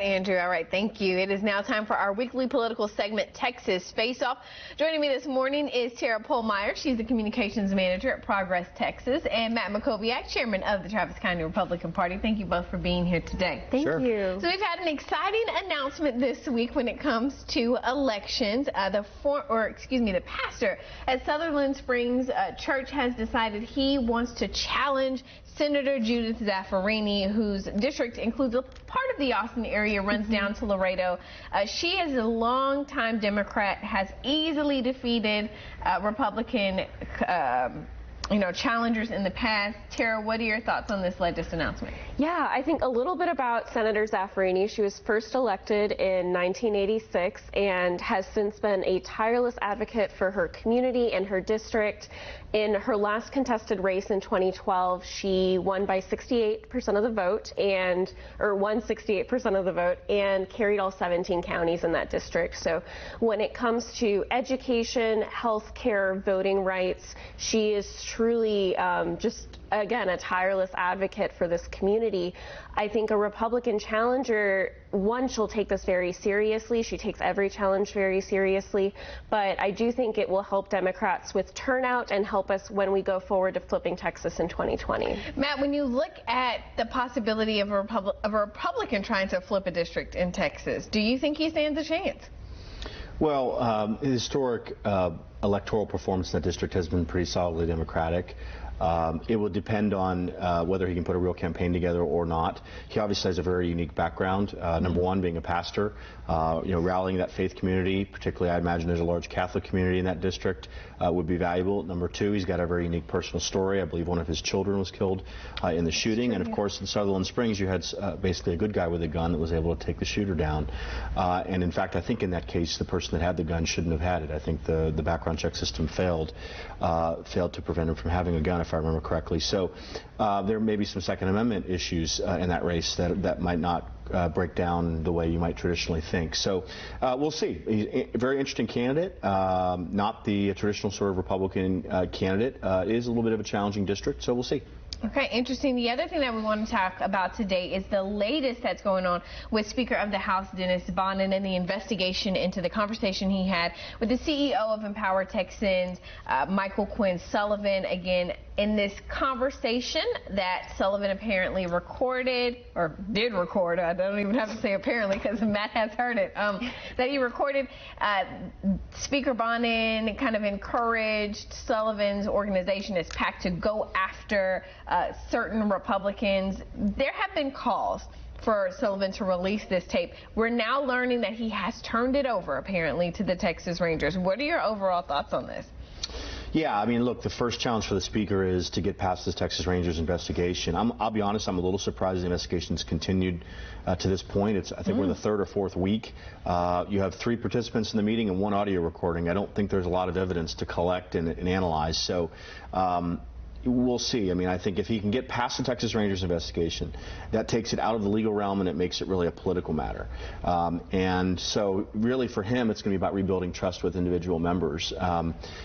Andrew, all right, thank you. It is now time for our weekly political segment, Texas Face Off. Joining me this morning is Tara Pohlmeyer. She's the communications manager at Progress Texas, and Matt Makoviak, chairman of the Travis County Republican Party. Thank you both for being here today. Thank you. So we've had an exciting announcement this week when it comes to elections. The pastor at Sutherland Springs Church has decided he wants to challenge Senator Judith Zaffirini, whose district includes a part of the Austin area, runs down to Laredo. She is a longtime Democrat, has easily defeated Republican challengers in the past. Tara, what are your thoughts on this latest announcement? Yeah, I think a little bit about Senator Zaffirini. She was first elected in 1986 and has since been a tireless advocate for her community and her district. In her last contested race in 2012, she won by 68% of the vote won 68% of the vote and carried all 17 counties in that district. So when it comes to education, health care, voting rights, she is truly again, a tireless advocate for this community. I think a Republican challenger, one, she'll take this very seriously. She takes every challenge very seriously. But I do think it will help Democrats with turnout and help us when we go forward to flipping Texas in 2020. Matt, when you look at the possibility of a Republican trying to flip a district in Texas, do you think he stands a chance? Well, historic electoral performance in that district has been pretty solidly Democratic. It will depend on whether he can put a real campaign together or not. He obviously has a very unique background. Number one, being a pastor, rallying that faith community, particularly I imagine there's a large Catholic community in that district, would be valuable. Number two, he's got a very unique personal story. I believe one of his children was killed in the shooting. And of course, in Sutherland Springs, you had basically a good guy with a gun that was able to take the shooter down. And in fact, I think in that case, the person that had the gun shouldn't have had it. I think the background check system failed to prevent him from having a gun, if I remember correctly. So there may be some Second Amendment issues in that race that might not break down the way you might traditionally think. So we'll see. He's a very interesting candidate, not the traditional sort of Republican candidate. It is a little bit of a challenging district, so we'll see. Okay, interesting. The other thing that we want to talk about today is the latest that's going on with Speaker of the House Dennis Bonnen and the investigation into the conversation he had with the CEO of Empower Texans, Michael Quinn Sullivan. Again, in this conversation that Sullivan apparently recorded, or did record, I don't even have to say apparently because Matt has heard it, that he recorded, Speaker Bonnen kind of encouraged Sullivan's organization, his PAC, to go after certain Republicans. There have been calls for Sullivan to release this tape. We're now learning that he has turned it over, apparently, to the Texas Rangers. What are your overall thoughts on this? Yeah, I mean, look, the first challenge for the Speaker is to get past this Texas Rangers investigation. I'll be honest, I'm a little surprised the investigation's continued to this point. I think we're in the third or fourth week. You have 3 participants in the meeting and 1 audio recording. I don't think there's a lot of evidence to collect and analyze. So we'll see. I mean, I think if he can get past the Texas Rangers investigation, that takes it out of the legal realm and it makes it really a political matter. And so really for him, it's going to be about rebuilding trust with individual members.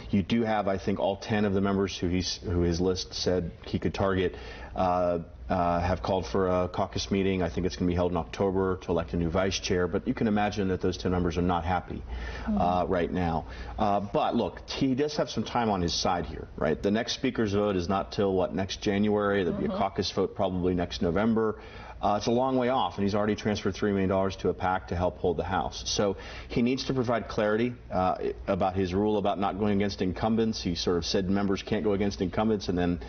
You do have, I think, all 10 of the members who his list said he could target have called for a caucus meeting. I think it's going to be held in October to elect a new vice chair, but you can imagine that those 10 members are not happy right now. But look, he does have some time on his side here, right? The next speaker's vote is not till, what, next January? There'll be a caucus vote probably next November. It's a long way off, and he's already transferred $3 million to a PAC to help hold the House. So he needs to provide clarity about his rule about not going against incumbents. He sort of said members can't go against incumbents, and then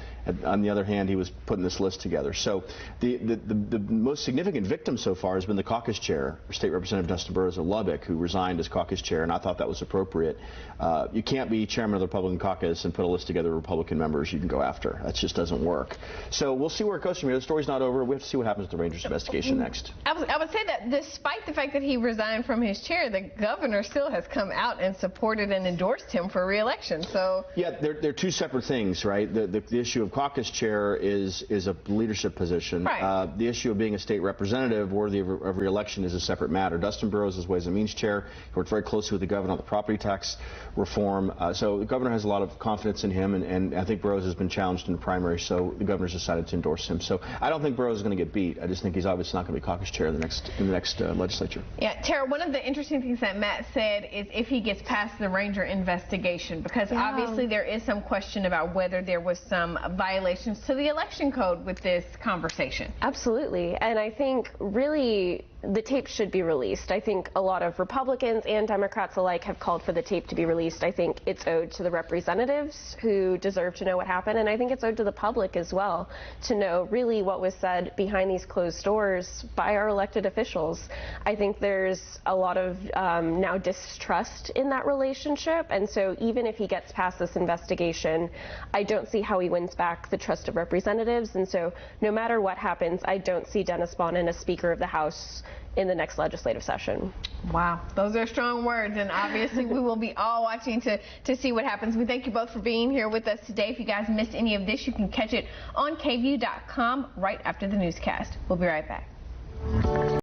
on the other hand, he was putting this list together. So the most significant victim so far has been the caucus chair, State Representative Dustin Burrows of Lubbock, who resigned as caucus chair, and I thought that was appropriate. You can't be chairman of the Republican caucus and put a list together of Republican members you can go after. That just doesn't work. So we'll see where it goes from here. The story's not over. We have to see what happens with the Rangers investigation next. I would say that despite the fact that he resigned from his chair, the governor still has come out and supported and endorsed him for re-election. So yeah, they're 2 separate things, right? The issue of caucus chair is a leadership position. Right. The issue of being a state representative worthy of re-election is a separate matter. Dustin Burrows is Ways and Means chair. He worked very closely with the governor on the property tax reform. So the governor has a lot of confidence in him, and I think Burrows has been challenged in the primary, so the governor's decided to endorse him. So I don't think Burrows is going to get beat. I just think he's obviously not going to be caucus chair in the next legislature. Yeah, Tara, one of the interesting things that Matt said is if he gets past the Ranger investigation, because obviously there is some question about whether there was some violations to the election code with this conversation. Absolutely, and I think really the tape should be released. I think a lot of Republicans and Democrats alike have called for the tape to be released. I think it's owed to the representatives who deserve to know what happened, and I think it's owed to the public as well to know really what was said behind these closed doors by our elected officials. I think there's a lot of now distrust in that relationship, and so even if he gets past this investigation, I don't see how he wins back the trust of representatives, and so no matter what happens, I don't see Dennis Bonnen as Speaker of the House in the next legislative session. Wow, those are strong words, and obviously we will be all watching to see what happens. We thank you both for being here with us today. If you guys missed any of this, you can catch it on KVUE.com right after the newscast. We'll be right back.